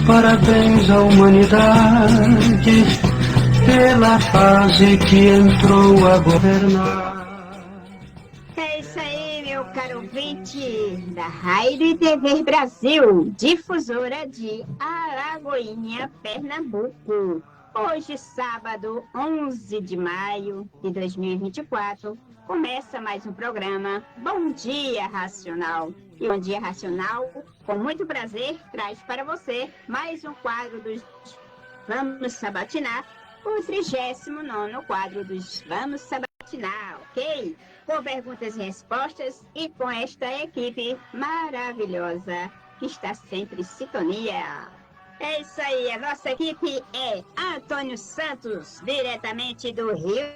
parabéns à humanidade pela fase que entrou a governar. É isso aí, meu caro ouvinte da Rádio TV Brasil, difusora de Alagoinha, Pernambuco. Hoje, sábado, 11 de maio de 2024, começa mais um programa Bom Dia Racional. E Bom Dia Racional, com muito prazer, traz para você mais um quadro dos Vamos Sabatinar, o 39º quadro dos Vamos Sabatinar, ok? Com perguntas e respostas e com esta equipe maravilhosa que está sempre em sintonia. É isso aí, a nossa equipe é Antônio Santos, diretamente do Rio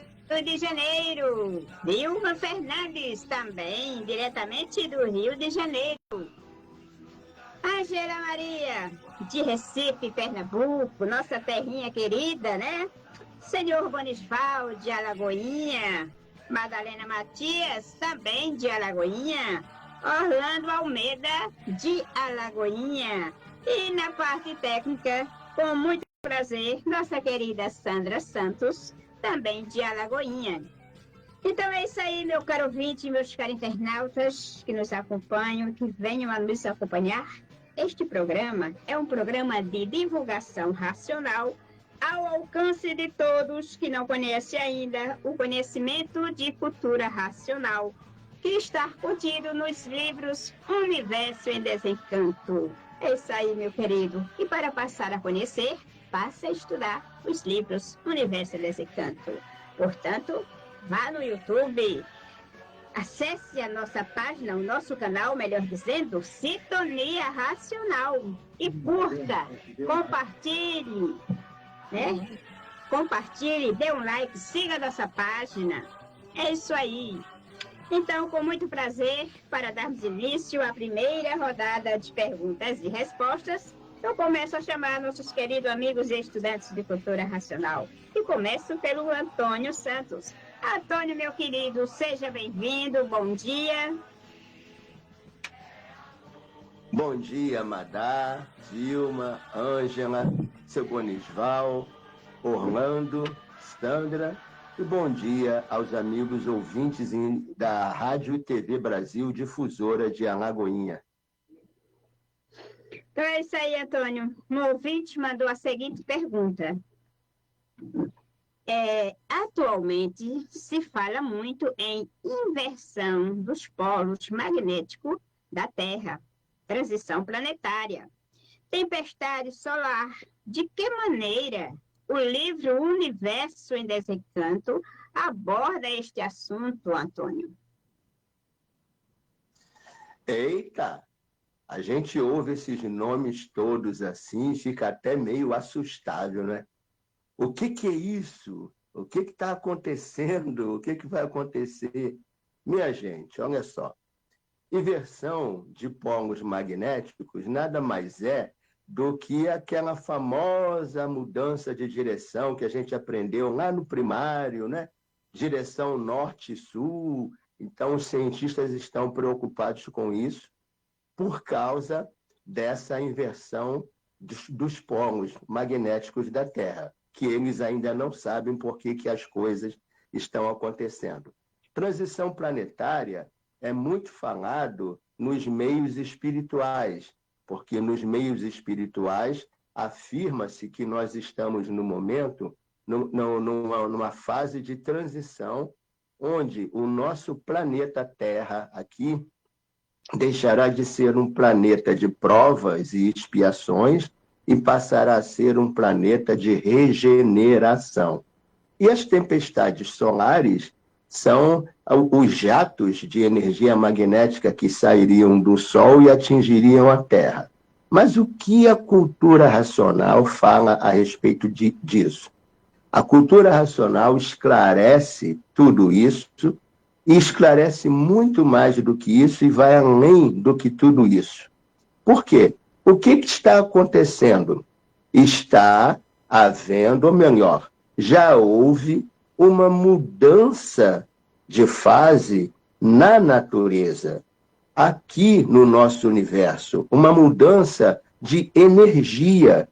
de Janeiro. Vilma Fernandes, também, diretamente do Rio de Janeiro. Angela Maria, de Recife, Pernambuco, nossa terrinha querida, né? Senhor Bonisval, de Alagoinha. Madalena Matias, também de Alagoinha. Orlando Almeida, de Alagoinha. E na parte técnica, com muito prazer, nossa querida Sandra Santos, também de Alagoinha. Então é isso aí, meu caro ouvinte, meus caros internautas que nos acompanham, que venham a nos acompanhar. Este programa é um programa de divulgação racional ao alcance de todos que não conhecem ainda o conhecimento de cultura racional, que está contido nos livros Universo em Desencanto. É isso aí, meu querido. E para passar a conhecer, passe a estudar os livros Universo em Desencanto. Portanto, vá no YouTube, acesse a nossa página, o nosso canal, melhor dizendo, Sintonia Racional. E curta, compartilhe, né? Compartilhe, dê um like, siga a nossa página. É isso aí. Então, com muito prazer, para darmos início à primeira rodada de perguntas e respostas, eu começo a chamar nossos queridos amigos e estudantes de cultura racional. E começo pelo Antônio Santos. Antônio, meu querido, seja bem-vindo, bom dia. Bom dia, Madá, Vilma, Ângela, seu Bonisval, Orlando, Sandra, e bom dia aos amigos ouvintes da Rádio TV Brasil, difusora de Alagoinha. Então é isso aí, Antônio. Um ouvinte mandou a seguinte pergunta. Atualmente se fala muito em inversão dos polos magnéticos da Terra, transição planetária, tempestade solar. De que maneira o livro Universo em Desencanto aborda este assunto, Antônio? Eita! A gente ouve esses nomes todos assim, fica até meio assustável, né? O que é isso? O que está acontecendo? O que vai acontecer? Minha gente, olha só. Inversão de polos magnéticos nada mais é do que aquela famosa mudança de direção que a gente aprendeu lá no primário, né? Direção norte-sul. Então, os cientistas estão preocupados com isso por causa dessa inversão dos polos magnéticos da Terra, que eles ainda não sabem por que as coisas estão acontecendo. Transição planetária é muito falado nos meios espirituais, porque nos meios espirituais afirma-se que nós estamos no momento, numa fase de transição, onde o nosso planeta Terra aqui deixará de ser um planeta de provas e expiações e passará a ser um planeta de regeneração. E as tempestades solares são os jatos de energia magnética que sairiam do Sol e atingiriam a Terra. Mas o que a cultura racional fala a respeito disso? A cultura racional esclarece tudo isso e esclarece muito mais do que isso e vai além do que tudo isso. Por quê? O que está acontecendo? Está havendo, ou melhor, já houve uma mudança de fase na natureza, aqui no nosso universo, uma mudança de energia.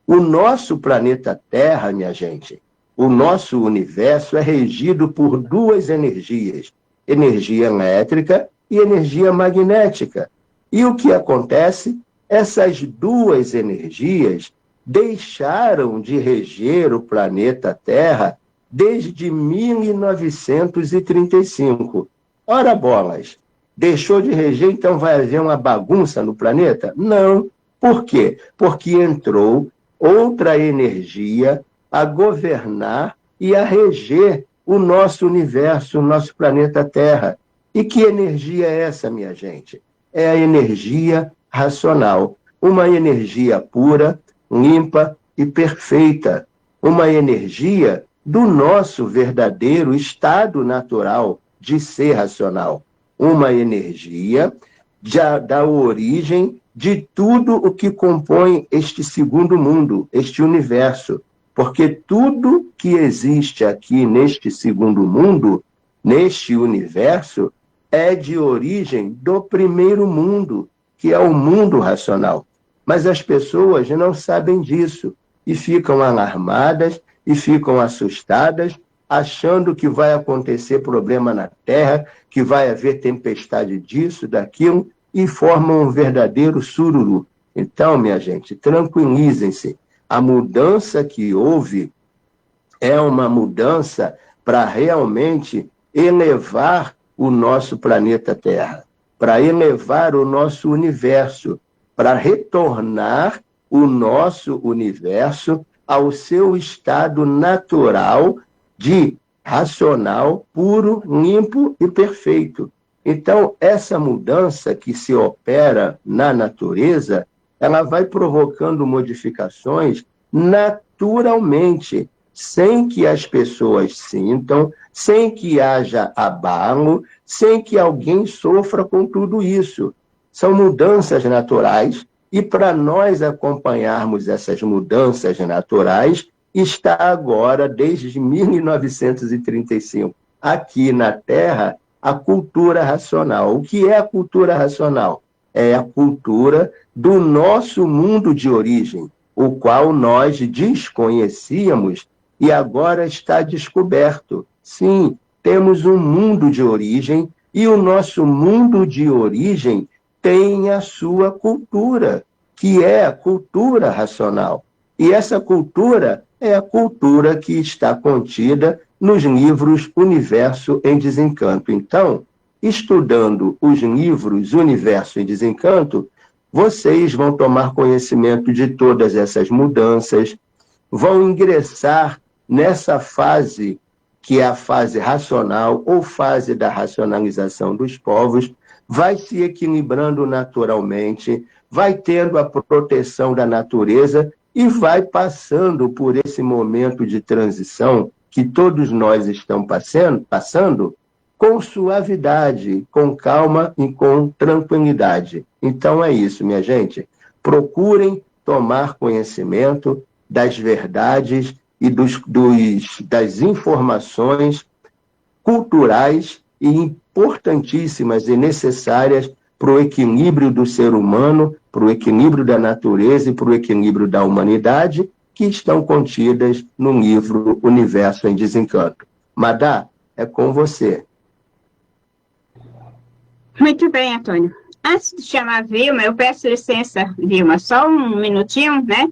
O nosso planeta Terra, minha gente, o nosso universo é regido por duas energias, energia elétrica e energia magnética. E o que acontece? Essas duas energias deixaram de reger o planeta Terra desde 1935. Ora bolas, deixou de reger, então vai haver uma bagunça no planeta? Não. Por quê? Porque entrou outra energia a governar e a reger o nosso universo, o nosso planeta Terra. E que energia é essa, minha gente? É a energia racional, uma energia pura, limpa e perfeita, uma energia do nosso verdadeiro estado natural de ser racional, uma energia da origem de tudo o que compõe este segundo mundo, este universo, porque tudo que existe aqui neste segundo mundo, neste universo, é de origem do primeiro mundo, que é o mundo racional. Mas as pessoas não sabem disso e ficam alarmadas e ficam assustadas, achando que vai acontecer problema na Terra, que vai haver tempestade disso, daquilo, e formam um verdadeiro sururu. Então, minha gente, tranquilizem-se. A mudança que houve é uma mudança para realmente elevar o nosso planeta Terra, para elevar o nosso universo, para retornar o nosso universo ao seu estado natural de racional, puro, limpo e perfeito. Então, essa mudança que se opera na natureza, ela vai provocando modificações naturalmente, sem que as pessoas sintam, sem que haja abalo, sem que alguém sofra com tudo isso. São mudanças naturais e para nós acompanharmos essas mudanças naturais, está agora, desde 1935, aqui na Terra, a cultura racional. O que é a cultura racional? É a cultura do nosso mundo de origem, o qual nós desconhecíamos e agora está descoberto. Sim, temos um mundo de origem e o nosso mundo de origem tem a sua cultura, que é a cultura racional. E essa cultura é a cultura que está contida nos livros Universo em Desencanto. Então, estudando os livros Universo em Desencanto, vocês vão tomar conhecimento de todas essas mudanças, vão ingressar nessa fase, que é a fase racional ou fase da racionalização dos povos, vai se equilibrando naturalmente, vai tendo a proteção da natureza e vai passando por esse momento de transição que todos nós estamos passando com suavidade, com calma e com tranquilidade. Então é isso, minha gente. Procurem tomar conhecimento das verdades e das informações culturais e importantíssimas e necessárias para o equilíbrio do ser humano, para o equilíbrio da natureza e para o equilíbrio da humanidade, que estão contidas no livro Universo em Desencanto. Madá, é com você. Muito bem, Antônio. Antes de chamar a Vilma, eu peço licença, Vilma, só um minutinho, né?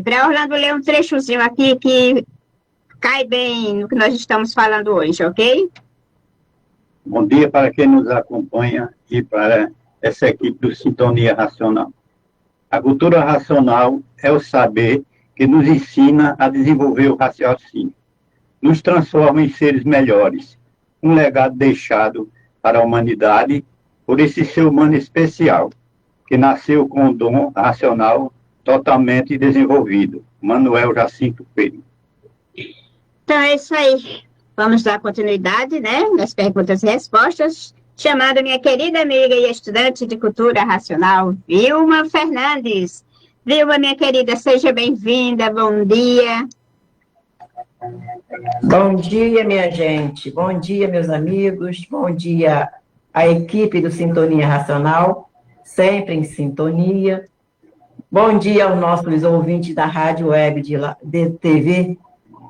Para Orlando ler um trechozinho aqui que cai bem no que nós estamos falando hoje, ok? Bom dia para quem nos acompanha e para essa equipe do Sintonia Racional. A cultura racional é o saber que nos ensina a desenvolver o raciocínio, nos transforma em seres melhores, um legado deixado para a humanidade por esse ser humano especial, que nasceu com o dom racional totalmente desenvolvido, Manuel Jacinto Coelho. Então é isso aí. Vamos dar continuidade, né, nas perguntas e respostas, chamando minha querida amiga e estudante de cultura racional, Vilma Fernandes. Vilma, minha querida, seja bem-vinda, bom dia. Bom dia, minha gente, bom dia, meus amigos, bom dia à equipe do Sintonia Racional, sempre em sintonia. Bom dia aos nossos ouvintes da Rádio Web de TV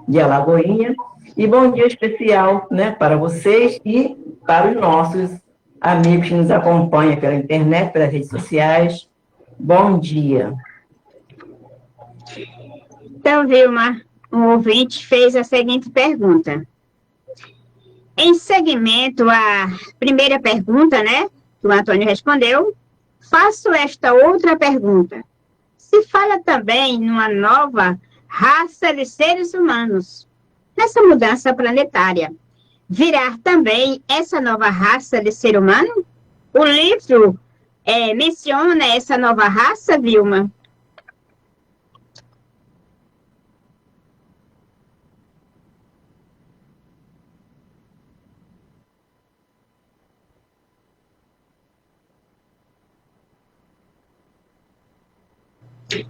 de Alagoinha. E bom dia especial, né, para vocês e para os nossos amigos que nos acompanham pela internet, pelas redes sociais. Bom dia. Então, Vilma, um ouvinte fez a seguinte pergunta. Em seguimento à primeira pergunta, né, que o Antônio respondeu, faço esta outra pergunta. Se fala também numa nova raça de seres humanos, nessa mudança planetária, virá também essa nova raça de ser humano? O livro menciona essa nova raça, Vilma?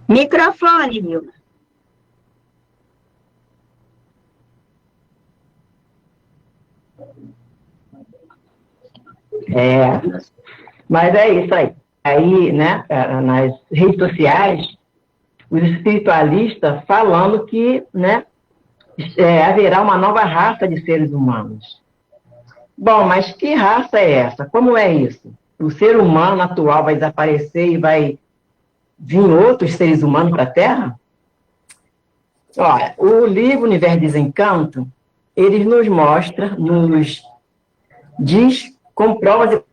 Microfone, Vilma. Mas é isso aí. Aí, né, nas redes sociais, os espiritualistas falando que, né, haverá uma nova raça de seres humanos. Bom, mas que raça é essa? Como é isso? O ser humano atual vai desaparecer e vai vir outros seres humanos para a Terra? Olha, o livro Universo Desencanto, ele nos mostra, nos diz com provas e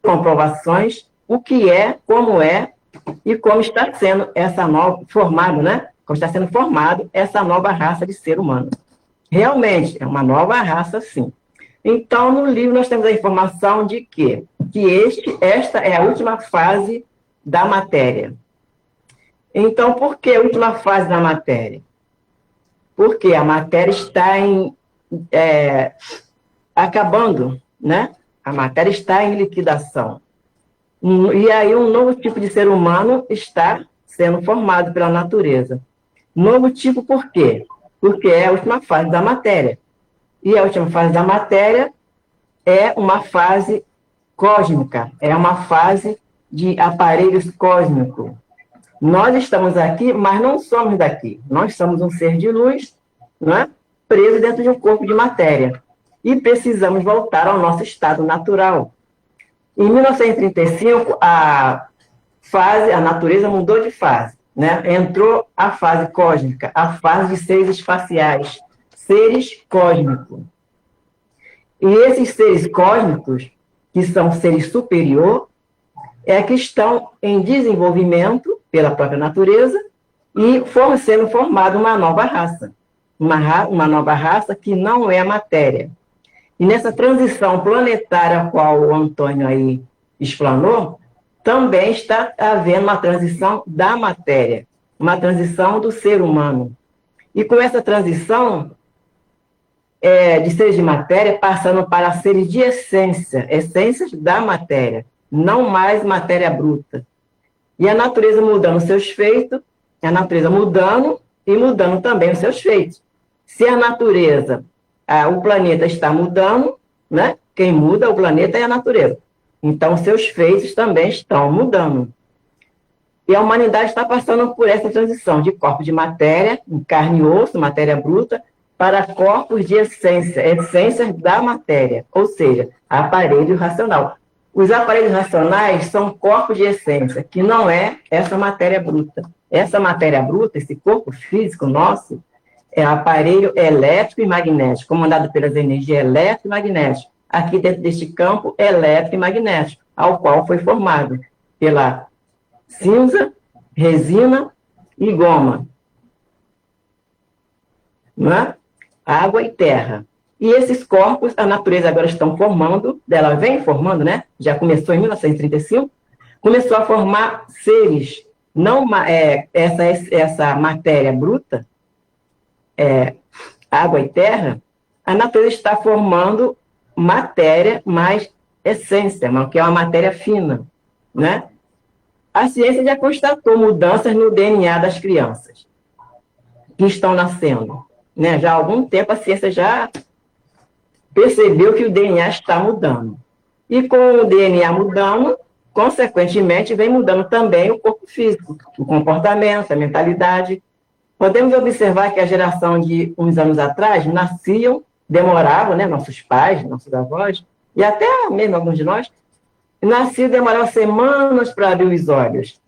comprovações o que é, como é e como está sendo essa nova formado, né? Como está sendo formado essa nova raça de ser humano. Realmente é uma nova raça, sim. Então, no livro nós temos a informação de que esta é a última fase da matéria. Então, por que a última fase da matéria? Porque a matéria está acabando, né? A matéria está em liquidação. E aí um novo tipo de ser humano está sendo formado pela natureza. Novo tipo por quê? Porque é a última fase da matéria. E a última fase da matéria é uma fase cósmica, é uma fase de aparelhos cósmicos. Nós estamos aqui, mas não somos daqui. Nós somos um ser de luz, né, preso dentro de um corpo de matéria. E precisamos voltar ao nosso estado natural. Em 1935, a natureza mudou de fase, né? Entrou a fase cósmica, a fase de seres espaciais, seres cósmicos. E esses seres cósmicos, que são seres superiores, que estão em desenvolvimento pela própria natureza e sendo formada uma nova raça. Uma nova raça que não é a matéria. E nessa transição planetária a qual o Antônio aí explanou, também está havendo uma transição da matéria, uma transição do ser humano. E com essa transição de seres de matéria, passando para seres de essência, essências da matéria, não mais matéria bruta. E a natureza mudando os seus feitos, a natureza mudando e mudando também os seus feitos. Se a natureza, o planeta está mudando, né? Quem muda o planeta é a natureza. Então, seus feitos também estão mudando. E a humanidade está passando por essa transição de corpo de matéria, em carne e osso, matéria bruta, para corpos de essência, essências da matéria, ou seja, aparelho racional. Os aparelhos racionais são corpos de essência, que não é essa matéria bruta. Essa matéria bruta, esse corpo físico nosso, é aparelho elétrico e magnético, comandado pelas energias elétrico e magnético, aqui dentro deste campo elétrico e magnético, ao qual foi formado pela cinza, resina e goma. Não é? Água e terra. E esses corpos, a natureza agora estão formando, ela vem formando, né? Já começou em 1935, começou a formar seres, não essa matéria bruta, água e terra, a natureza está formando matéria mais essência, que é uma matéria fina, né? A ciência já constatou mudanças no DNA das crianças que estão nascendo, né? Já há algum tempo a ciência já percebeu que o DNA está mudando. E com o DNA mudando, consequentemente, vem mudando também o corpo físico, o comportamento, a mentalidade. Podemos observar que a geração de uns anos atrás demoravam, né, nossos pais, nossos avós, e até mesmo alguns de nós, nasciam e demoravam semanas para abrir os olhos.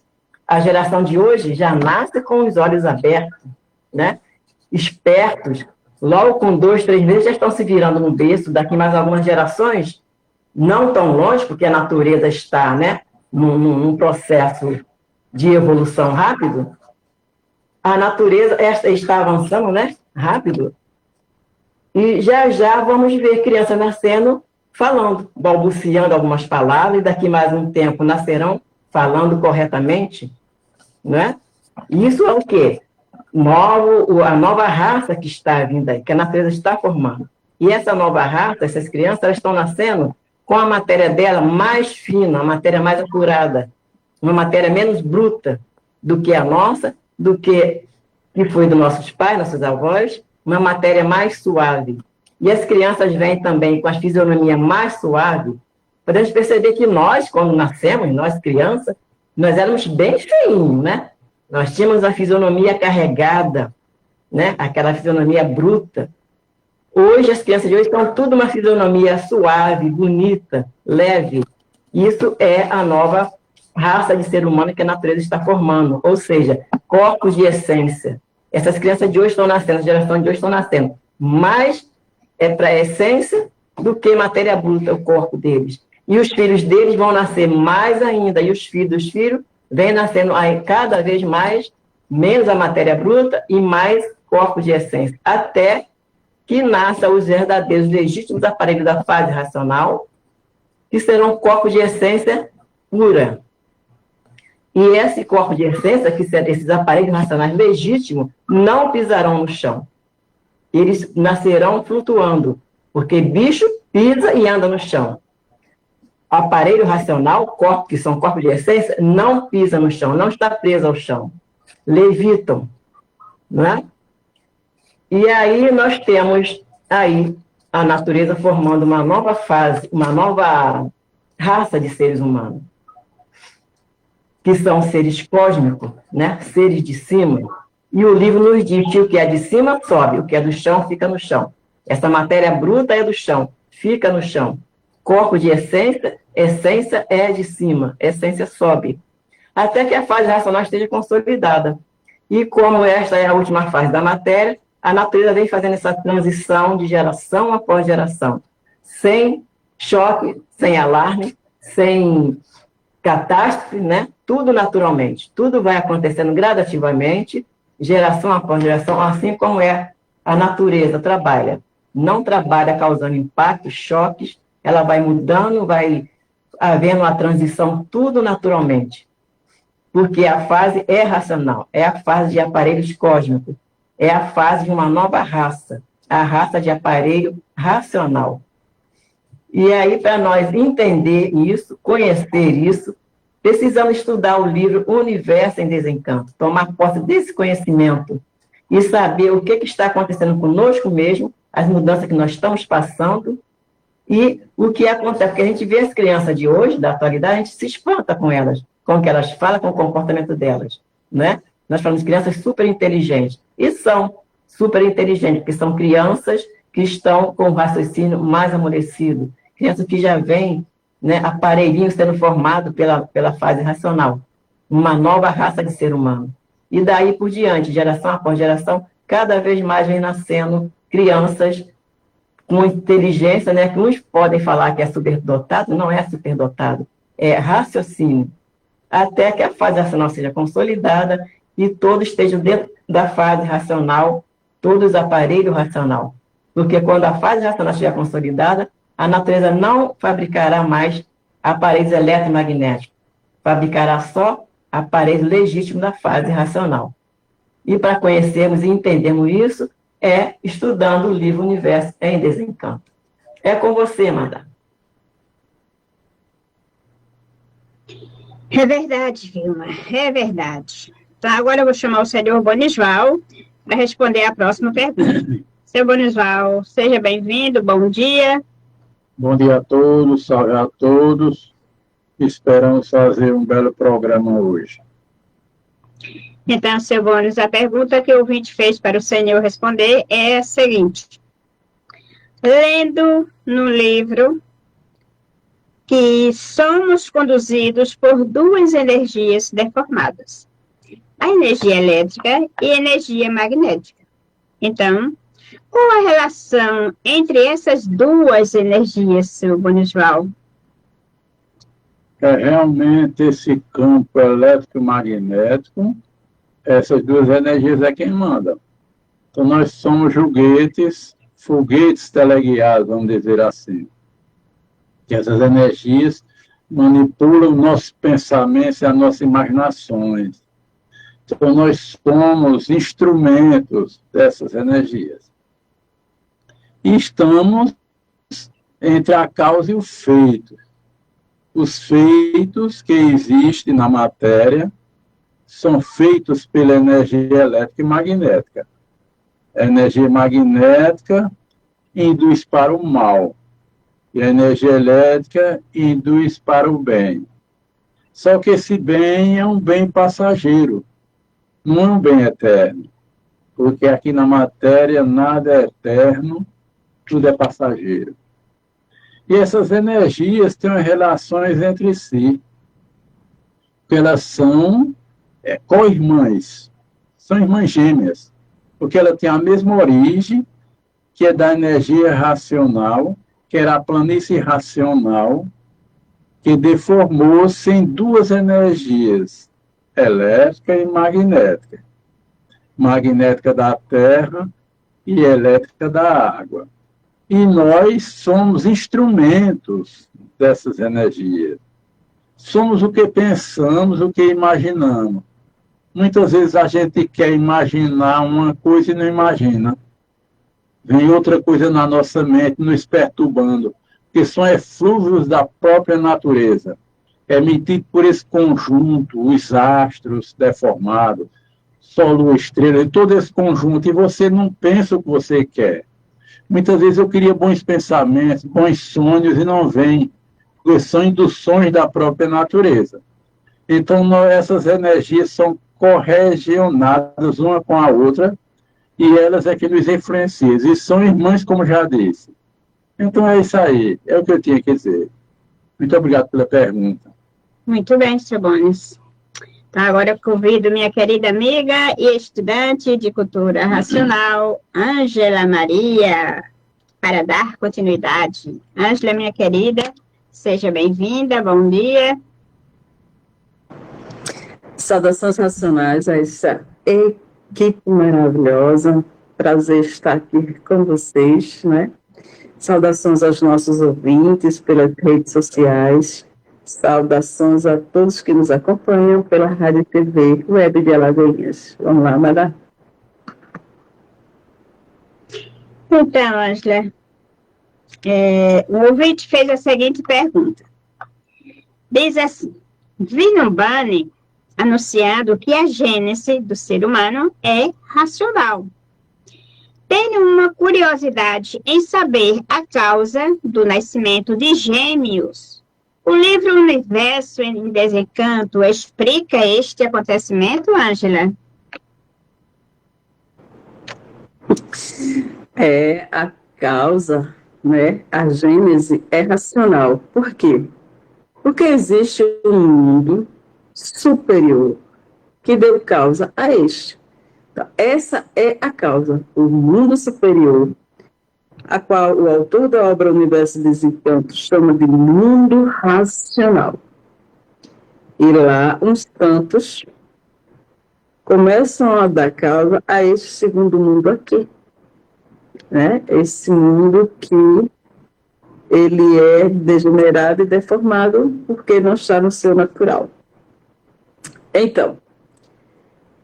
A geração de hoje já nasce com os olhos abertos, né? Espertos, logo com 2, 3 meses já estão se virando no berço. Daqui mais algumas gerações, não tão longe, porque a natureza está, né, num processo de evolução rápido, a natureza está avançando, né, rápido, e já vamos ver crianças nascendo, falando, balbuciando algumas palavras, e daqui mais um tempo nascerão falando corretamente, né? Isso é o quê? A nova raça que está vindo aí, que a natureza está formando. E essa nova raça, essas crianças, elas estão nascendo com a matéria dela mais fina, a matéria mais apurada, uma matéria menos bruta do que a nossa, do que foi dos nossos pais, nossos avós, uma matéria mais suave. E as crianças vêm também com a fisionomia mais suave. Podemos perceber que nós, quando nascemos, nós crianças, nós éramos bem feinhos, né? Nós tínhamos a fisionomia carregada, né? Aquela fisionomia bruta. Hoje, as crianças de hoje estão tudo uma fisionomia suave, bonita, leve. Isso é a nova raça de ser humano que a natureza está formando, ou seja, corpos de essência. Essas crianças de hoje estão nascendo, a geração de hoje estão nascendo mais para a essência do que matéria bruta, o corpo deles. E os filhos deles vão nascer mais ainda, e os filhos dos filhos vêm nascendo aí cada vez mais, menos a matéria bruta e mais corpos de essência, até que nasçam os verdadeiros legítimos aparelhos da fase racional, que serão corpos de essência pura. E esse corpo de essência, que serão esses aparelhos racionais legítimos, não pisarão no chão. Eles nascerão flutuando, porque bicho pisa e anda no chão. O aparelho racional, corpo, que são corpos de essência, não pisa no chão, não está preso ao chão. Levitam, não é? E aí nós temos aí a natureza formando uma nova fase, uma nova raça de seres humanos, que são seres cósmicos, né? Seres de cima. E o livro nos diz que o que é de cima sobe, o que é do chão fica no chão. Essa matéria bruta é do chão, fica no chão. Corpo de essência, essência é de cima, essência sobe. Até que a fase racional esteja consolidada. E como esta é a última fase da matéria, a natureza vem fazendo essa transição de geração após geração, sem choque, sem alarme, sem catástrofe, né? Tudo naturalmente, tudo vai acontecendo gradativamente, geração após geração, assim como a natureza trabalha. Não trabalha causando impactos, choques, ela vai mudando, vai havendo a transição, tudo naturalmente. Porque a fase é racional, é a fase de aparelhos cósmicos, é a fase de uma nova raça, a raça de aparelho racional. E aí, para nós entender isso, conhecer isso, precisamos estudar o livro Universo em Desencanto, tomar posse desse conhecimento e saber o que está acontecendo conosco mesmo, as mudanças que nós estamos passando e o que acontece. Porque a gente vê as crianças de hoje, da atualidade, a gente se espanta com elas, com o que elas falam, com o comportamento delas, né? Nós falamos de crianças super inteligentes, e são super inteligentes, porque são crianças que estão com o raciocínio mais amolecido, crianças que já vêm, né, aparelhinho sendo formado pela fase racional, uma nova raça de ser humano. E daí por diante, geração após geração, cada vez mais vem nascendo crianças com inteligência, né, que uns podem falar que é superdotado, não é superdotado, é raciocínio, até que a fase racional seja consolidada e todos estejam dentro da fase racional, todos os aparelhos racional. Porque quando a fase racional estiver consolidada, a natureza não fabricará mais aparelhos eletromagnéticos, fabricará só aparelhos legítimos da fase racional. E para conhecermos e entendermos isso, é estudando o livro Universo em Desencanto. É com você, Madá. É verdade, Vilma, é verdade. Então, agora eu vou chamar o senhor Bonisval para responder a próxima pergunta. Senhor Bonisval, seja bem-vindo, bom dia. Bom dia a todos, salve a todos. Esperamos fazer um belo programa hoje. Então, seu Bônus, a pergunta que o ouvinte fez para o senhor responder é a seguinte. Lendo no livro que somos conduzidos por duas energias deformadas, a energia elétrica e a energia magnética. Então, qual a relação entre essas duas energias, seu Bonisval? É realmente esse campo elétrico e magnético, essas duas energias é quem manda. Então, nós somos foguetes teleguiados, vamos dizer assim. Que essas energias manipulam nossos pensamentos e as nossas imaginações. Então, nós somos instrumentos dessas energias. E estamos entre a causa e o feito. Os feitos que existem na matéria são feitos pela energia elétrica e magnética. A energia magnética induz para o mal, e a energia elétrica induz para o bem. Só que esse bem é um bem passageiro, não é um bem eterno, porque aqui na matéria nada é eterno, tudo é passageiro. E essas energias têm relações entre si, porque elas são co-irmãs, são irmãs gêmeas, porque ela tem a mesma origem, que é da energia racional, que era a planície racional, que deformou-se em duas energias, elétrica e magnética. Magnética da terra e elétrica da água. E nós somos instrumentos dessas energias. Somos o que pensamos, o que imaginamos. Muitas vezes a gente quer imaginar uma coisa e não imagina. Vem outra coisa na nossa mente nos perturbando, que são eflúvios da própria natureza, emitidos por esse conjunto, os astros deformados, Sol, Lua, Estrela, e todo esse conjunto, e você não pensa o que você quer. Muitas vezes eu queria bons pensamentos, bons sonhos, e não vem, porque são induções da própria natureza. Então, essas energias são corregionadas uma com a outra, e elas é que nos influenciam. E são irmãs, como já disse. Então, é isso aí. É o que eu tinha que dizer. Muito obrigado pela pergunta. Muito bem, seu Bonis. Então, agora eu convido minha querida amiga e estudante de cultura racional, Ângela Maria, para dar continuidade. Ângela, minha querida, seja bem-vinda, bom dia. Saudações racionais a essa equipe maravilhosa, prazer estar aqui com vocês, né? Saudações aos nossos ouvintes pelas redes sociais, saudações a todos que nos acompanham pela Rádio e TV Web de Alagoinhas. Vamos lá, Mara. Então, Ângela, o ouvinte fez a seguinte pergunta. Diz assim, vi no banner anunciado que a gênese do ser humano é racional. Tenho uma curiosidade em saber a causa do nascimento de gêmeos. O livro Universo em Desencanto explica este acontecimento, Ângela? A causa, né? A gênese é racional. Por quê? Porque existe um mundo superior que deu causa a este. Então, essa é a causa, o mundo superior, a qual o autor da obra Universo de Desencanto chama de mundo racional. E lá, uns tantos começam a dar causa a este segundo mundo aqui, né? Esse mundo que ele é degenerado e deformado porque não está no seu natural. Então,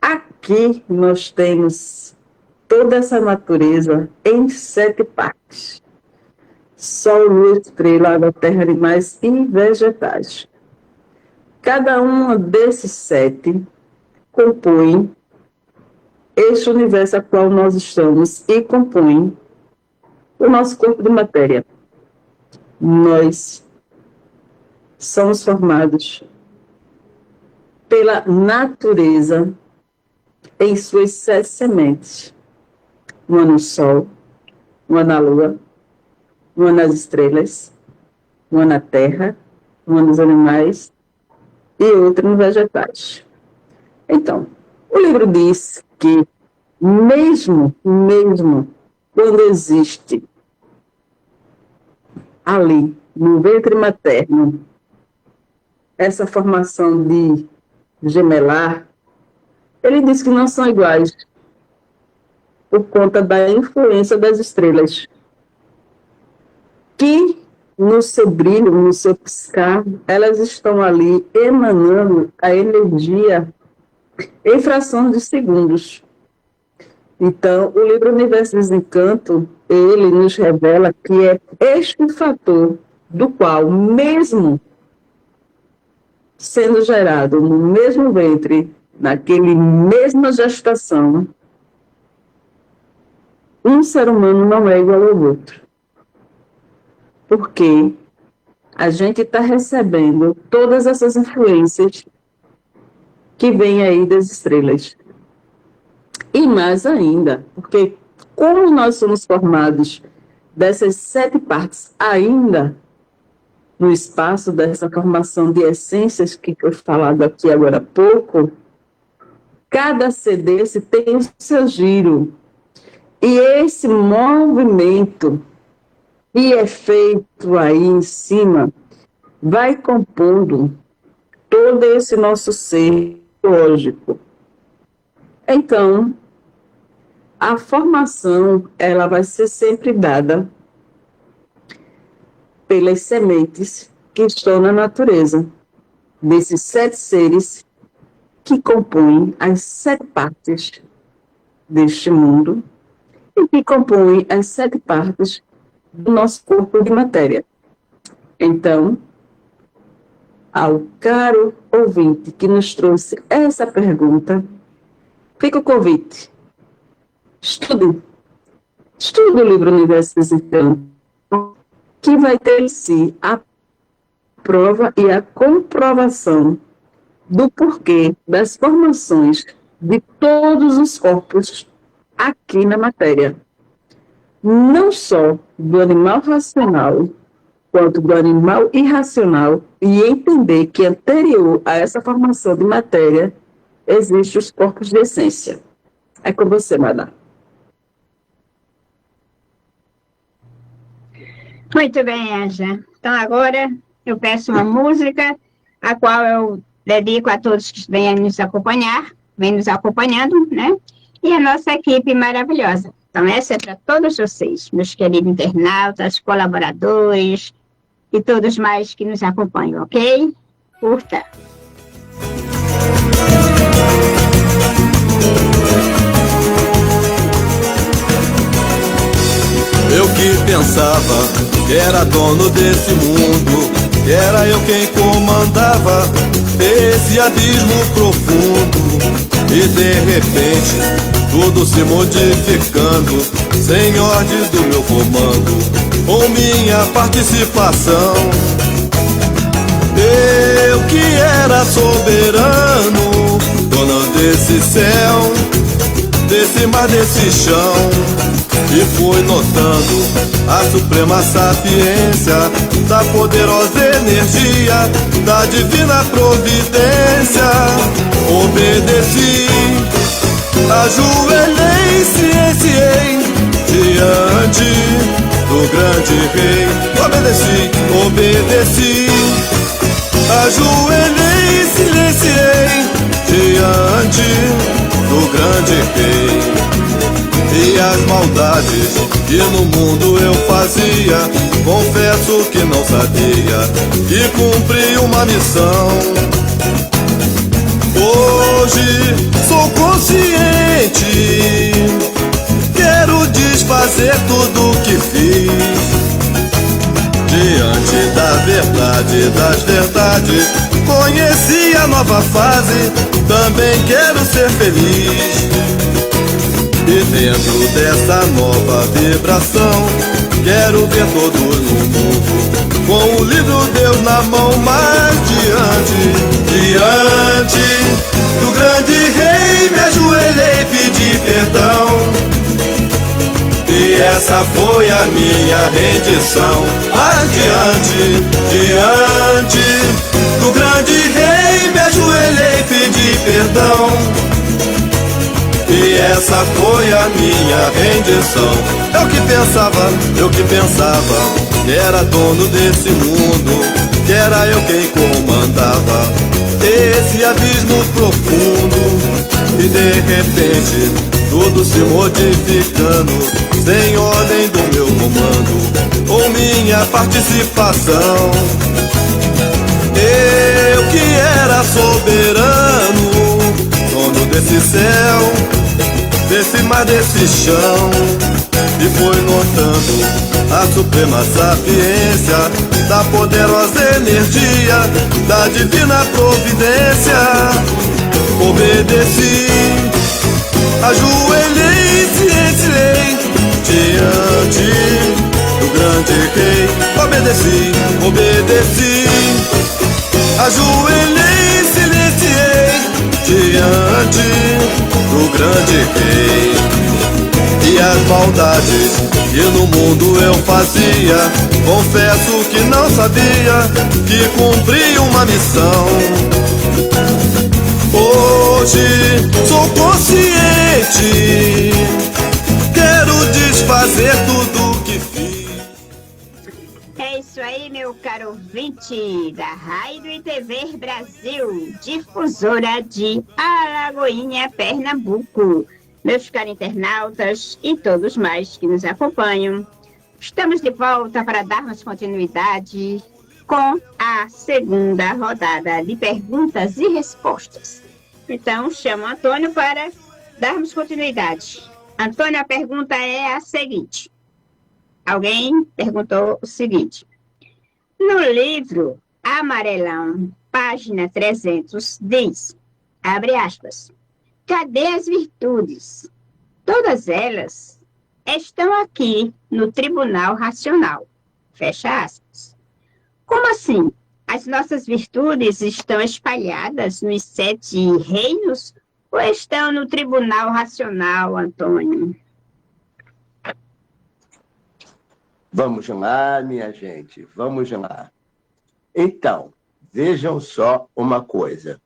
aqui nós temos toda essa natureza em 7 partes. Sol, lua, estrela, água, terra, animais e vegetais. Cada um desses 7 compõe este universo a qual nós estamos e compõe o nosso corpo de matéria. Nós somos formados pela natureza em suas 7 sementes. Uma no Sol, uma na Lua, uma nas estrelas, uma na Terra, uma nos animais e outra nos vegetais. Então, o livro diz que mesmo quando existe ali, no ventre materno, essa formação de gemelar, ele diz que não são iguais por conta da influência das estrelas, que no seu brilho, no seu piscar, elas estão ali emanando a energia em frações de segundos. Então, o livro Universo Desencanto, ele nos revela que é este fator do qual, mesmo sendo gerado no mesmo ventre, naquele mesma gestação, um ser humano não é igual ao outro. Porque a gente está recebendo todas essas influências que vêm aí das estrelas. E mais ainda, porque como nós somos formados dessas 7 partes ainda no espaço dessa formação de essências que foi falado aqui agora há pouco, cada ser desse tem o seu giro. E esse movimento que é feito aí em cima vai compondo todo esse nosso ser lógico. Então, a formação, ela vai ser sempre dada pelas sementes que estão na natureza, desses 7 seres que compõem as 7 partes deste mundo e que compõem as 7 partes do nosso corpo de matéria. Então, ao caro ouvinte que nos trouxe essa pergunta, fica o convite. Estude o livro Universo Desencanto, que vai ter em si a prova e a comprovação do porquê das formações de todos os corpos aqui na matéria. Não só do animal racional, quanto do animal irracional, e entender que anterior a essa formação de matéria, existem os corpos de essência. É com você, Madá. Muito bem, Anja. Então, agora eu peço uma música, a qual eu dedico a todos que vêm nos acompanhar, vêm nos acompanhando, né? E a nossa equipe maravilhosa. Então, essa é para todos vocês, meus queridos internautas, colaboradores e todos mais que nos acompanham, ok? Curta. Eu que pensava que era dono desse mundo, que era eu quem comandava esse abismo profundo. E de repente tudo se modificando, sem ordem do meu comando, com minha participação. Eu que era soberano, dono desse céu, desse mar, desse chão, e fui notando a suprema sapiência da poderosa energia da divina providência. Obedeci, ajoelhei, cienciei diante do grande rei. Obedeci, ajoelhei, silenciei diante do grande rei. E as maldades que no mundo eu fazia, confesso que não sabia, e cumpri uma missão. Hoje sou consciente, quero desfazer tudo o que fiz. Diante da verdade, das verdades, conheci a nova fase, também quero ser feliz. E dentro dessa nova vibração, quero ver todos no mundo com o livro Deus na mão, mas diante do grande rei me ajoelhei e pedi perdão. E essa foi a minha rendição. Diante do grande rei me ajoelhei e pedi perdão. E essa foi a minha rendição. Eu que pensava que era dono desse mundo, que era eu quem comandava esse abismo profundo. E de repente tudo se modificando, sem ordem do meu comando ou minha participação. Eu que era soberano, dono desse céu, desse mar, desse chão, e foi notando a suprema sapiência da poderosa energia da divina providência. Obedeci, ajoelhei, silenciei diante do grande rei. Obedeci, ajoelhei, silenciei diante do grande rei. E as maldades que no mundo eu fazia, confesso que não sabia que cumpri uma missão. Hoje sou consciente, quero desfazer tudo que fiz. É isso aí, meu caro ouvinte da Rádio e TV Brasil, difusora de Alagoinha, Pernambuco. Meus caros internautas e todos mais que nos acompanham, estamos de volta para darmos continuidade com a segunda rodada de perguntas e respostas. Então, chamo o Antônio para darmos continuidade. Antônio, a pergunta é a seguinte. Alguém perguntou o seguinte. No livro Amarelão, página 300, diz, abre aspas, cadê as virtudes? Todas elas estão aqui no Tribunal Racional. Fecha aspas. Como assim? As nossas virtudes estão espalhadas nos 7 reinos ou estão no Tribunal Racional, Antônio? Vamos lá, minha gente, vamos lá. Então, vejam só uma coisa.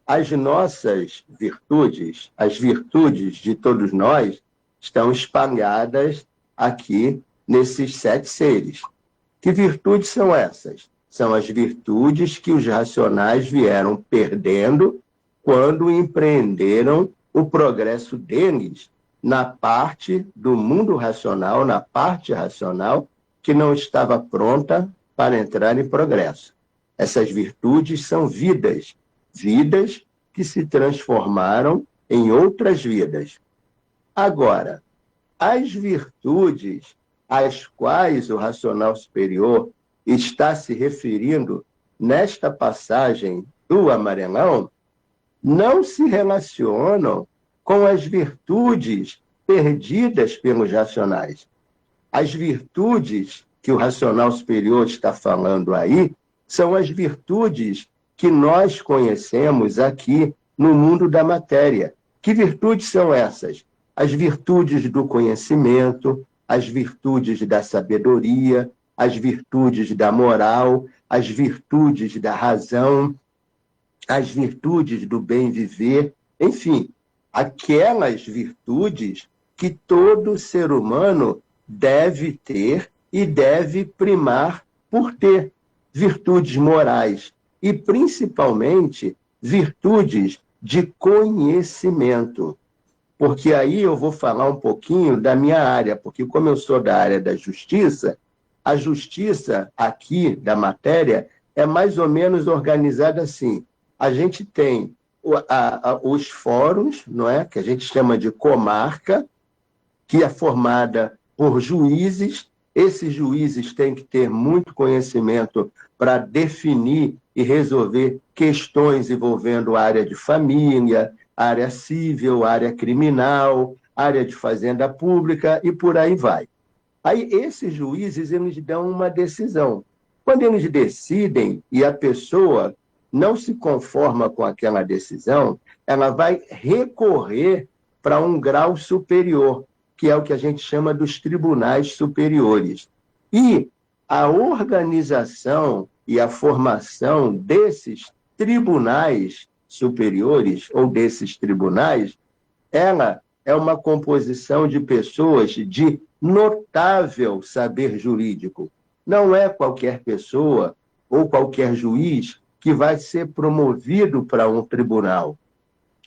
As nossas virtudes, as virtudes de todos nós, estão espalhadas aqui nesses 7 seres. Que virtudes são essas? São as virtudes que os racionais vieram perdendo quando empreenderam o progresso deles na parte do mundo racional, na parte racional, que não estava pronta para entrar em progresso. Essas virtudes são vidas que se transformaram em outras vidas. Agora, as virtudes às quais o racional superior está se referindo nesta passagem do Amarelão não se relacionam com as virtudes perdidas pelos racionais. As virtudes que o racional superior está falando aí são as virtudes que nós conhecemos aqui no mundo da matéria. Que virtudes são essas? As virtudes do conhecimento, as virtudes da sabedoria, as virtudes da moral, as virtudes da razão, as virtudes do bem viver, enfim, aquelas virtudes que todo ser humano deve ter e deve primar por ter. Virtudes morais e, principalmente, virtudes de conhecimento. Porque aí eu vou falar um pouquinho da minha área, porque como eu sou da área da justiça, a justiça aqui da matéria é mais ou menos organizada assim. A gente tem os fóruns, não é? Que a gente chama de comarca, que é formada por juízes. Esses juízes têm que ter muito conhecimento para definir e resolver questões envolvendo a área de família, área civil, área criminal, área de fazenda pública e por aí vai. Aí esses juízes eles dão uma decisão. Quando eles decidem e a pessoa não se conforma com aquela decisão, ela vai recorrer para um grau superior, que é o que a gente chama dos tribunais superiores. E a organização e a formação desses tribunais superiores, ou desses tribunais, ela é uma composição de pessoas de notável saber jurídico. Não é qualquer pessoa ou qualquer juiz que vai ser promovido para um tribunal,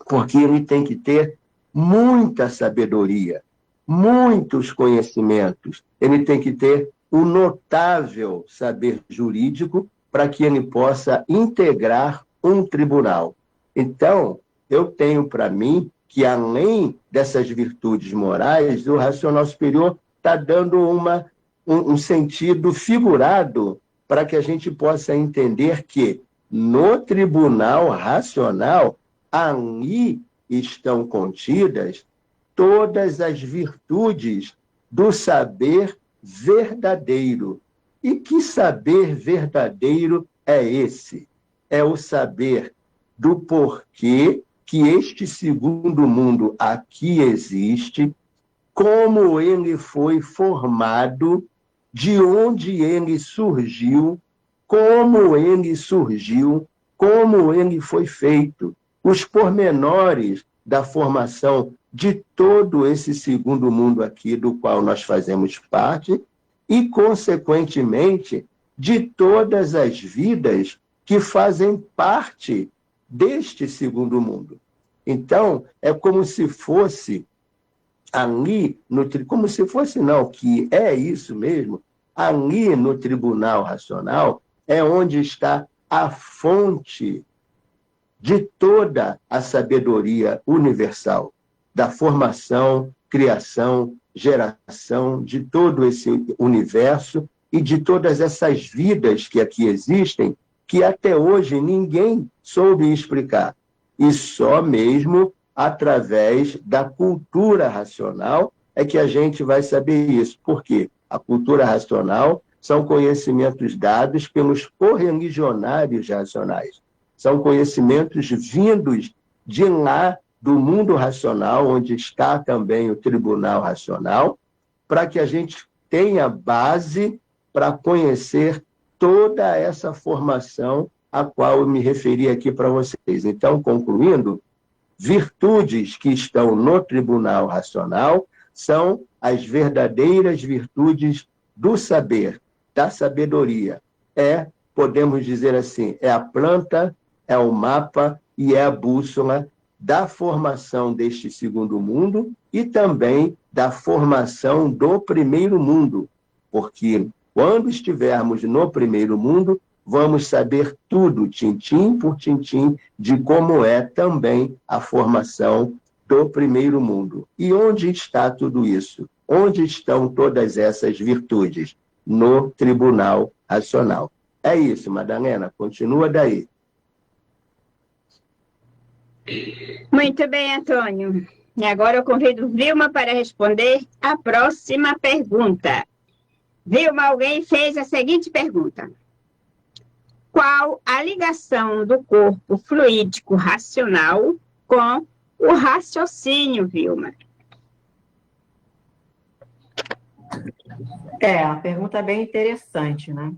porque ele tem que ter muita sabedoria, muitos conhecimentos, ele tem que ter um notável saber jurídico para que ele possa integrar um tribunal. Então, eu tenho para mim que, além dessas virtudes morais, o racional superior está dando um sentido figurado para que a gente possa entender que, no tribunal racional, ali estão contidas todas as virtudes do saber verdadeiro. E que saber verdadeiro é esse? É o saber do porquê que este segundo mundo aqui existe, como ele foi formado, de onde ele surgiu, como ele surgiu, como ele foi feito, os pormenores da formação de todo esse segundo mundo aqui, do qual nós fazemos parte, e, consequentemente, de todas as vidas que fazem parte deste segundo mundo. Então, é como se fosse ali, como se fosse não, que é isso mesmo, ali no tribunal racional é onde está a fonte de toda a sabedoria universal, da formação, criação, geração de todo esse universo e de todas essas vidas que aqui existem, que até hoje ninguém soube explicar. E só mesmo através da cultura racional é que a gente vai saber isso. Por quê? A cultura racional são conhecimentos dados pelos correligionários racionais. São conhecimentos vindos de lá do mundo racional, onde está também o tribunal racional, para que a gente tenha base para conhecer toda essa formação a qual eu me referi aqui para vocês. Então, concluindo, virtudes que estão no tribunal racional são as verdadeiras virtudes do saber, da sabedoria. Podemos dizer assim, é a planta, é o mapa e é a bússola da formação deste segundo mundo e também da formação do primeiro mundo, porque quando estivermos no primeiro mundo, vamos saber tudo, tintim por tintim, de como é também a formação do primeiro mundo. E onde está tudo isso? Onde estão todas essas virtudes? No tribunal racional. É isso, Madalena, continua daí. Muito bem, Antônio. E agora eu convido Vilma para responder a próxima pergunta. Vilma, alguém fez a seguinte pergunta. Qual a ligação do corpo fluídico racional com o raciocínio, Vilma? A pergunta é bem interessante, né?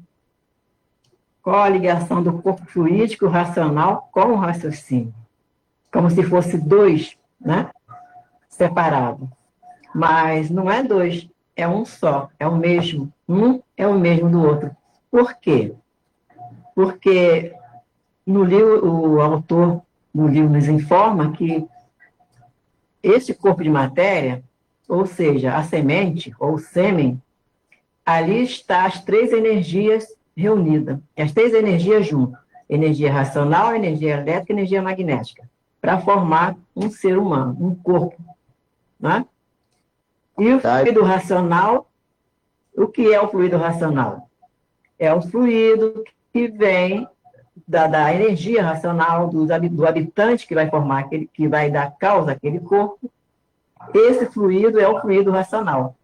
Qual a ligação do corpo fluídico racional com o raciocínio? Como se fosse dois, né? Separados. Mas não é dois, é um só, é o mesmo. Um é o mesmo do outro. Por quê? Porque no livro, o autor do livro nos informa que esse corpo de matéria, ou seja, a semente ou o sêmen, ali está as três energias reunidas, as três energias juntas, energia racional, energia elétrica e energia magnética, para formar um ser humano, um corpo. Né? E o fluido racional, o que é o fluido racional? É o fluido que vem da energia racional do habitante que vai formar, que vai dar causa àquele corpo. Esse fluido é o fluido racional.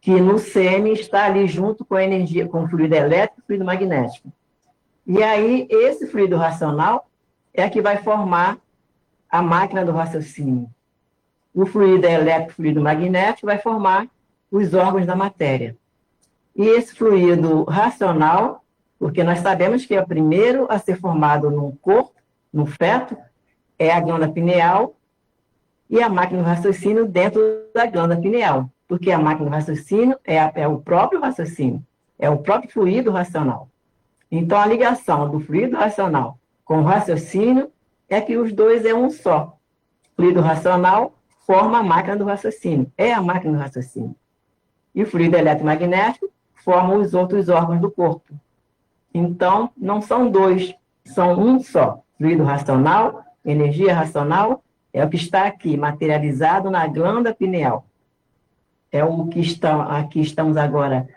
que no sêmen está ali junto com a energia, com o fluido elétrico e o fluido magnético. E aí, esse fluido racional é que vai formar a máquina do raciocínio. O fluido elétrico e o fluido magnético vai formar os órgãos da matéria. E esse fluido racional, porque nós sabemos que é o primeiro a ser formado no corpo, no feto, é a glândula pineal e a máquina do raciocínio dentro da glândula pineal, porque a máquina do raciocínio é o próprio raciocínio, é o próprio fluido racional. Então, a ligação do fluido racional com o raciocínio é que os dois é um só. O fluido racional forma a máquina do raciocínio, é a máquina do raciocínio. E o fluido eletromagnético forma os outros órgãos do corpo. Então, não são dois, são um só. Fluido racional, energia racional, é o que está aqui, materializado na glândula pineal. É o que aqui estamos agora,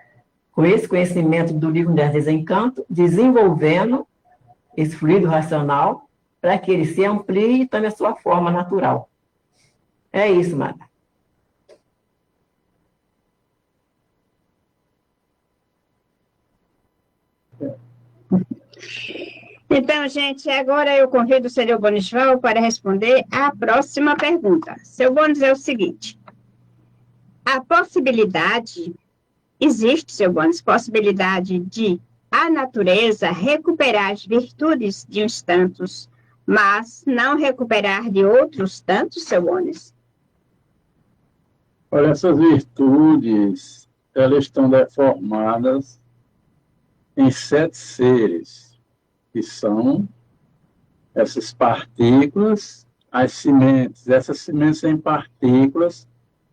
com esse conhecimento do livro de Desencanto, desenvolvendo esse fluido racional para que ele se amplie e tome a sua forma natural. É isso, Mara. Então, gente, agora eu convido o senhor Bonisval para responder a próxima pergunta. Seu Bonis, é o seguinte: a possibilidade, existe, seu Bonis, possibilidade de a natureza recuperar as virtudes de uns tantos, mas não recuperar de outros tantos, seu Bonis? Olha, essas virtudes, elas estão deformadas em 7 seres, que são essas partículas, as sementes. Essas sementes em partículas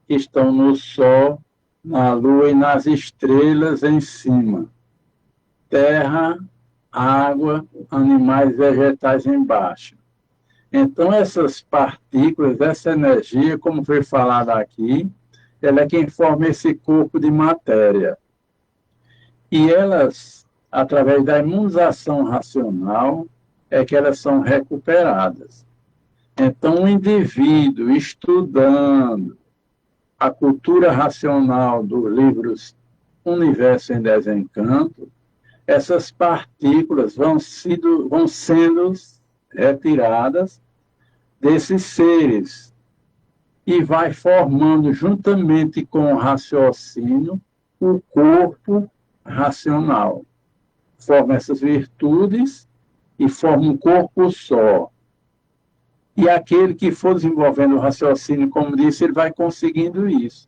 que estão no Sol, na Lua e nas estrelas em cima. Terra, água, animais vegetais embaixo. Então, essas partículas, essa energia, como foi falado aqui, ela é quem forma esse corpo de matéria. E elas, através da imunização racional, é que elas são recuperadas. Então, o indivíduo estudando a cultura racional dos livros Universo em Desencanto, essas partículas vão sendo retiradas desses seres e vai formando, juntamente com o raciocínio, o corpo racional. Forma essas virtudes e forma um corpo só. E aquele que for desenvolvendo o raciocínio, como disse, ele vai conseguindo isso.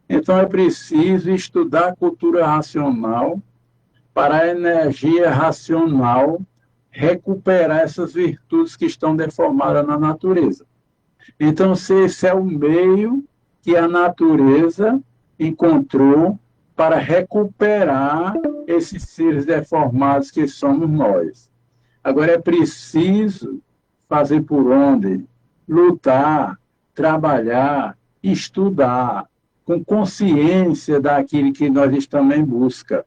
Então, é preciso estudar a cultura racional para a energia racional recuperar essas virtudes que estão deformadas na natureza. Então, esse é o meio que a natureza encontrou para recuperar esses seres deformados que somos nós. Agora, é preciso fazer por onde? Lutar, trabalhar, estudar, com consciência daquilo que nós estamos em busca.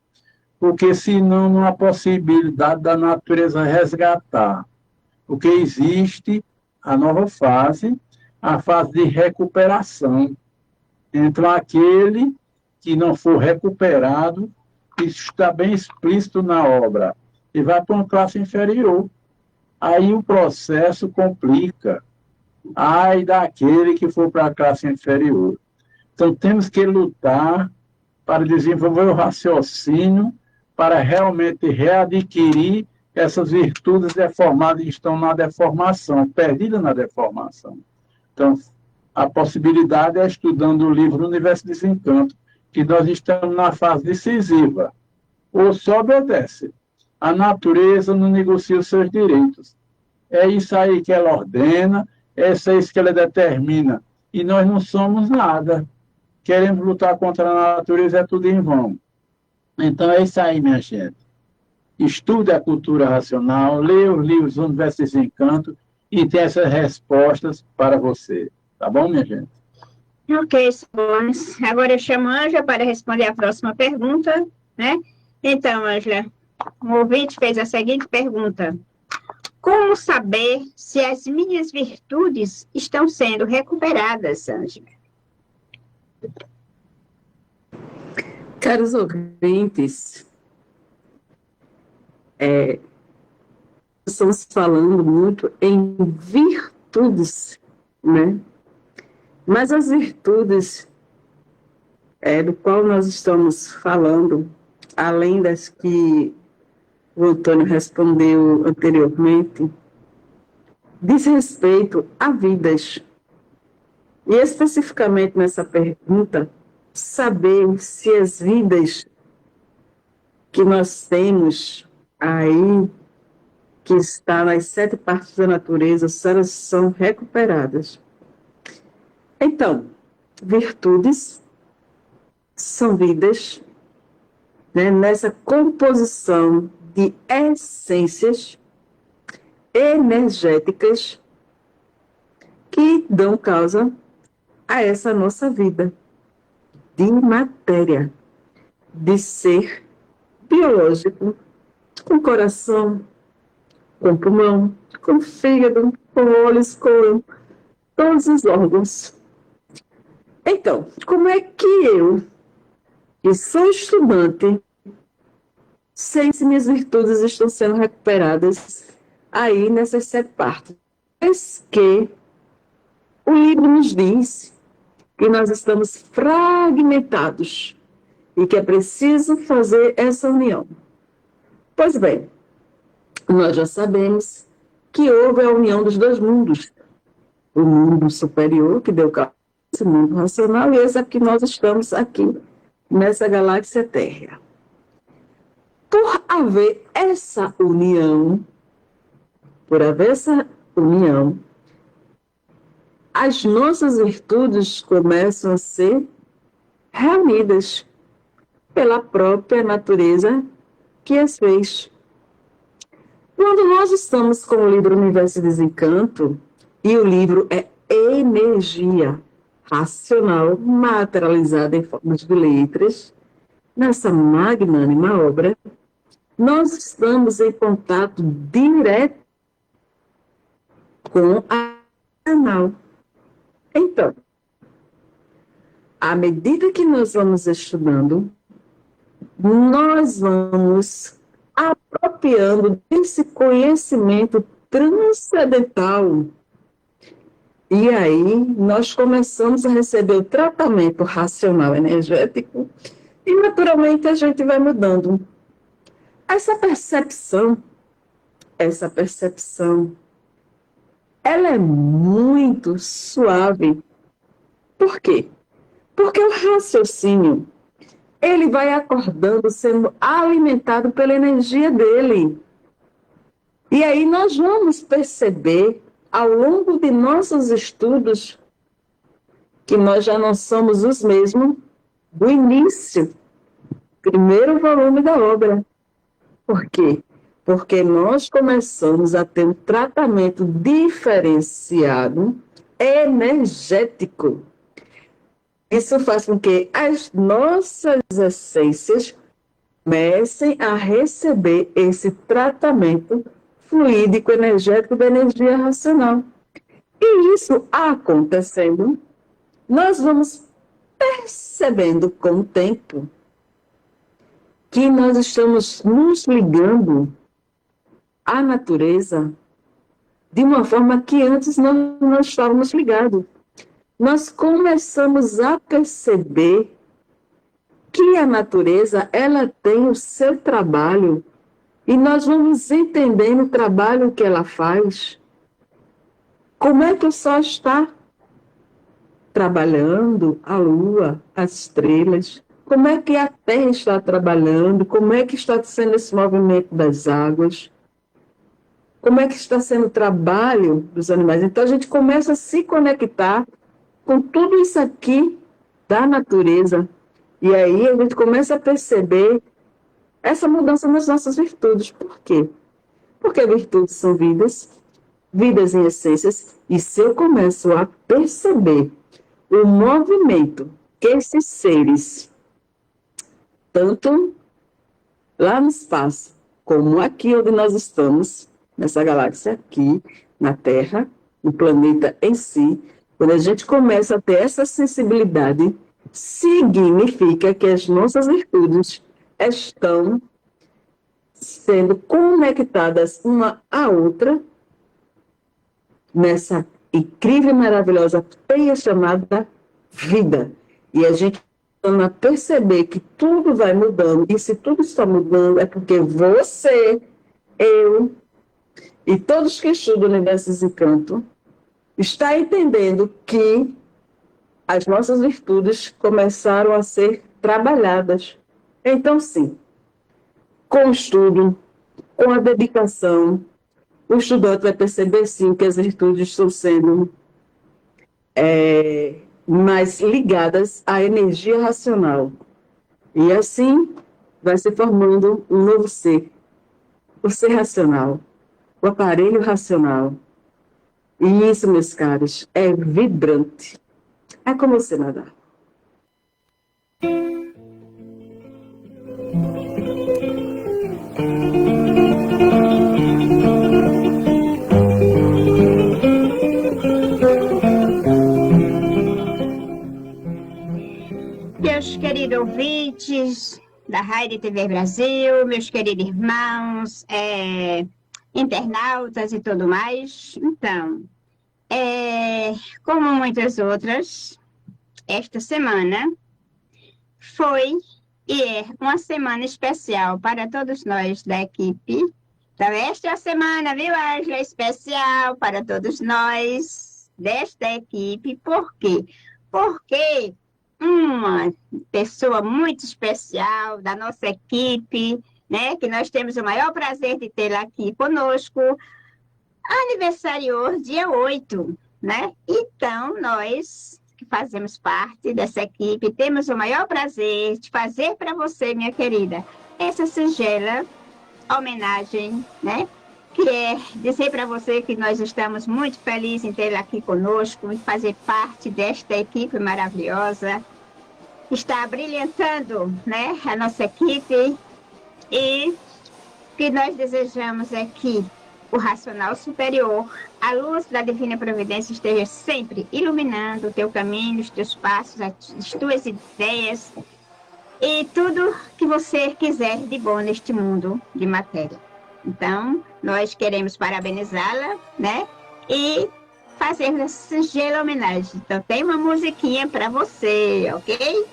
Porque senão não há possibilidade da natureza resgatar. Porque existe a nova fase, a fase de recuperação. Então, aquele que não for recuperado, isso está bem explícito na obra, e vai para uma classe inferior. Aí o processo complica. Ai daquele que for para a classe inferior. Então, temos que lutar para desenvolver o raciocínio, para realmente readquirir essas virtudes deformadas que estão na deformação, perdidas na deformação. Então, a possibilidade é estudando o livro Universo de Desencanto, que nós estamos na fase decisiva. Ou só obedece. A natureza não negocia os seus direitos. É isso aí que ela ordena, é isso que ela determina. E nós não somos nada. Queremos lutar contra a natureza, é tudo em vão. Então é isso aí, minha gente. Estude a cultura racional, leia os livros do Universo de Desencanto e tem essas respostas para você. Tá bom, minha gente? Ok, Bonis. Agora eu chamo a Ângela para responder a próxima pergunta, né? Então, Ângela, um ouvinte fez a seguinte pergunta: como saber se as minhas virtudes estão sendo recuperadas, Ângela? Caros ouvintes, estamos falando muito em virtudes, né? Mas as virtudes do qual nós estamos falando, além das que o Antônio respondeu anteriormente, diz respeito a vidas. E especificamente nessa pergunta, saber se as vidas que nós temos aí, que está nas 7 partes da natureza, se elas são recuperadas. Então, virtudes são vidas, né, nessa composição de essências energéticas que dão causa a essa nossa vida de matéria, de ser biológico, com coração, com pulmão, com fígado, com olhos, com todos os órgãos. Então, como é que eu, que sou estudante, sei se minhas virtudes estão sendo recuperadas aí nessas 7 partes? Mas que o livro nos diz que nós estamos fragmentados e que é preciso fazer essa união. Pois bem, nós já sabemos que houve a união dos 2 mundos. O mundo superior, que deu causa a esse mundo racional, e esse é que nós estamos aqui, nessa galáxia Terra. Por haver essa união, as nossas virtudes começam a ser reunidas pela própria natureza que as fez. Quando nós estamos com o livro Universo e Desencanto, e o livro é energia racional materializada em forma de letras, nessa magnânima obra, nós estamos em contato direto com a racional. Então, à medida que nós vamos estudando, nós vamos apropriando desse conhecimento transcendental. E aí, nós começamos a receber o tratamento racional energético e, naturalmente, a gente vai mudando. Essa percepção, ela é muito suave. Por quê? Porque o raciocínio, ele vai acordando, sendo alimentado pela energia dele. E aí nós vamos perceber, ao longo de nossos estudos, que nós já não somos os mesmos do início, primeiro volume da obra. Por quê? Porque nós começamos a ter um tratamento diferenciado, energético. Isso faz com que as nossas essências comecem a receber esse tratamento fluídico, energético da energia racional. E isso acontecendo, nós vamos percebendo com o tempo que nós estamos nos ligando à natureza de uma forma que antes não estávamos ligados. Nós começamos a perceber que a natureza, ela tem o seu trabalho e nós vamos entendendo o trabalho que ela faz. Como é que o Sol está trabalhando, a Lua, as estrelas? Como é que a Terra está trabalhando? Como é que está sendo esse movimento das águas? Como é que está sendo o trabalho dos animais? Então a gente começa a se conectar com tudo isso aqui da natureza. E aí a gente começa a perceber essa mudança nas nossas virtudes. Por quê? Porque virtudes são vidas em essências, e se eu começo a perceber o movimento que esses seres, tanto lá no espaço, como aqui onde nós estamos, nessa galáxia aqui, na Terra, no planeta em si, quando a gente começa a ter essa sensibilidade significa que as nossas virtudes estão sendo conectadas uma à outra nessa incrível e maravilhosa teia chamada vida. E a gente vai perceber que tudo vai mudando, e se tudo está mudando é porque você, eu e todos que estudam o Universo Desencanto está entendendo que as nossas virtudes começaram a ser trabalhadas. Então, sim, com o estudo, com a dedicação, o estudante vai perceber, sim, que as virtudes estão sendo mais ligadas à energia racional. E assim vai se formando um novo ser, o ser racional, o aparelho racional. E isso, meus caros, é vibrante. É como você nadar. Meus queridos ouvintes da Rádio TV Brasil, meus queridos irmãos, internautas e tudo mais. Então, como muitas outras, esta semana foi e é uma semana especial para todos nós da equipe. Então, esta é a semana, viu, Ângela, especial para todos nós desta equipe. Por quê? Porque uma pessoa muito especial da nossa equipe, né, que nós temos o maior prazer de tê-la aqui conosco, aniversariou dia 8, né? Então, nós que fazemos parte dessa equipe, temos o maior prazer de fazer para você, minha querida, essa singela homenagem, né? Que é dizer para você que nós estamos muito felizes em tê-la aqui conosco, em fazer parte desta equipe maravilhosa, está brilhantando, né, a nossa equipe, e o que nós desejamos é que o racional superior, a luz da Divina Providência esteja sempre iluminando o teu caminho, os teus passos, as tuas ideias e tudo que você quiser de bom neste mundo de matéria. Então, nós queremos parabenizá-la, né? E fazer essa singela homenagem. Então, tem uma musiquinha para você, ok?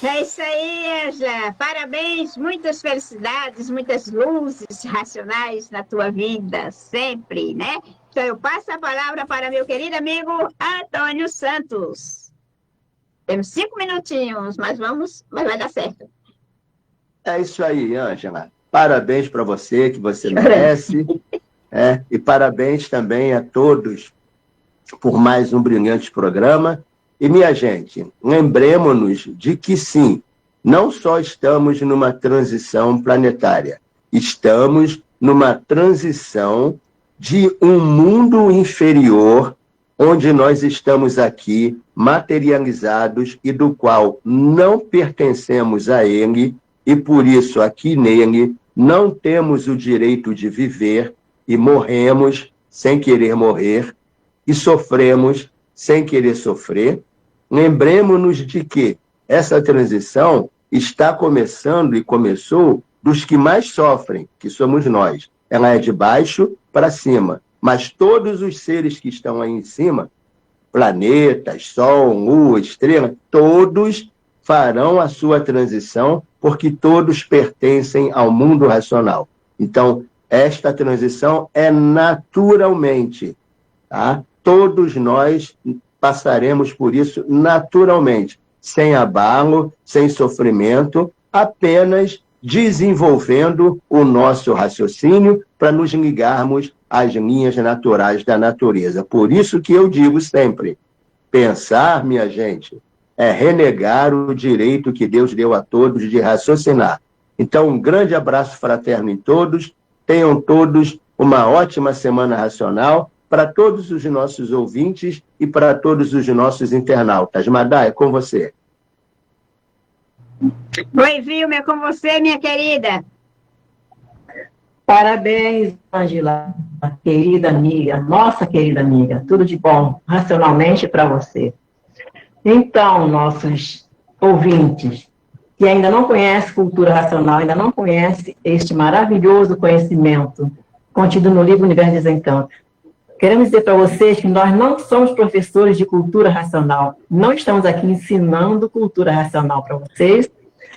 É isso aí, Ângela. Parabéns, muitas felicidades, muitas luzes racionais na tua vida, sempre, né? Então, eu passo a palavra para meu querido amigo Antônio Santos. Temos 5 minutinhos, mas vai dar certo. É isso aí, Ângela. Parabéns para você, que você merece. E parabéns também a todos por mais um brilhante programa. E, minha gente, lembremos-nos de que, sim, não só estamos numa transição planetária, estamos numa transição de um mundo inferior, onde nós estamos aqui materializados e do qual não pertencemos a ele, e por isso aqui nele não temos o direito de viver e morremos sem querer morrer e sofremos sem querer sofrer. Lembremos-nos de que essa transição está começando e começou dos que mais sofrem, que somos nós. Ela é de baixo para cima, mas todos os seres que estão aí em cima, planetas, Sol, Lua, estrela, todos farão a sua transição, porque todos pertencem ao mundo racional. Então, esta transição é naturalmente, tá? Todos nós passaremos por isso naturalmente, sem abalo, sem sofrimento, apenas desenvolvendo o nosso raciocínio para nos ligarmos às linhas naturais da natureza. Por isso que eu digo sempre, pensar, minha gente, é renegar o direito que Deus deu a todos de raciocinar. Então, um grande abraço fraterno em todos, tenham todos uma ótima semana racional, para todos os nossos ouvintes e para todos os nossos internautas. Madá, é com você. Oi, Vilma, é com você, minha querida. Parabéns, Ângela, querida amiga, nossa querida amiga. Tudo de bom, racionalmente, para você. Então, nossos ouvintes, que ainda não conhecem cultura racional, ainda não conhecem este maravilhoso conhecimento contido no livro Universo de Desencanto, queremos dizer para vocês que nós não somos professores de cultura racional, não estamos aqui ensinando cultura racional para vocês,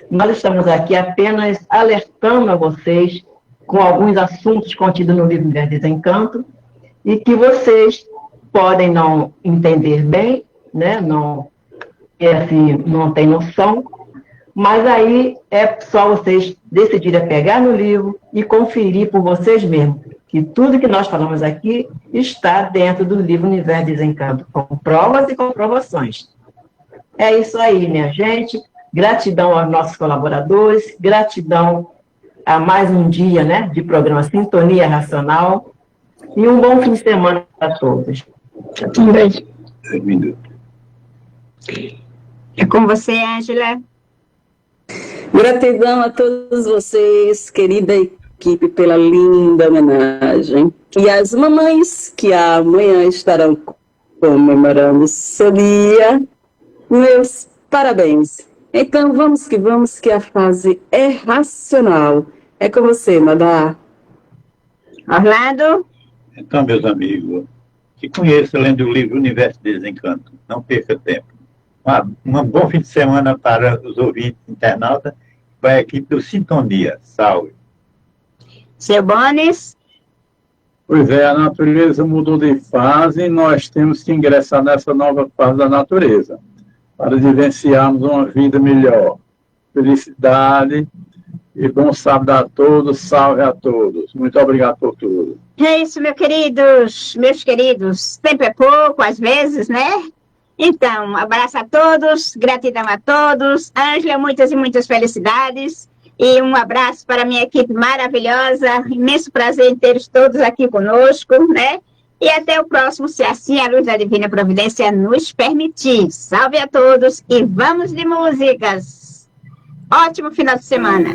nós estamos aqui apenas alertando a vocês com alguns assuntos contidos no livro Universo de Desencanto, e que vocês podem não entender bem, né? Não tem noção, mas aí é só vocês decidirem pegar no livro e conferir por vocês mesmos, que tudo que nós falamos aqui está dentro do livro Universo de Desencanto, com provas e comprovações. É isso aí, minha gente. Gratidão aos nossos colaboradores, gratidão a mais um dia, né, de programa Sintonia Racional, e um bom fim de semana para todos. Um beijo. É com você, Ângela. Gratidão a todos vocês, querida equipe, pela linda homenagem. E as mamães que amanhã estarão comemorando seu dia, meus parabéns. Então, vamos, que a fase é racional. É com você, Madá. Orlando? Então, meus amigos, que conheçam lendo o livro Universo de Desencanto. Não perca tempo. Um bom fim de semana para os ouvintes internautas, para a equipe do Sintonia. Salve. Seu Bones? Pois é, a natureza mudou de fase e nós temos que ingressar nessa nova fase da natureza para vivenciarmos uma vida melhor. Felicidade e bom sábado a todos, salve a todos. Muito obrigado por tudo. É isso, meus queridos. Tempo é pouco, às vezes, né? Então, um abraço a todos, gratidão a todos. Ângela, muitas e muitas felicidades. E um abraço para a minha equipe maravilhosa. Imenso prazer em ter todos aqui conosco, né? E até o próximo, se assim a luz da Divina Providência nos permitir. Salve a todos e vamos de músicas. Ótimo final de semana.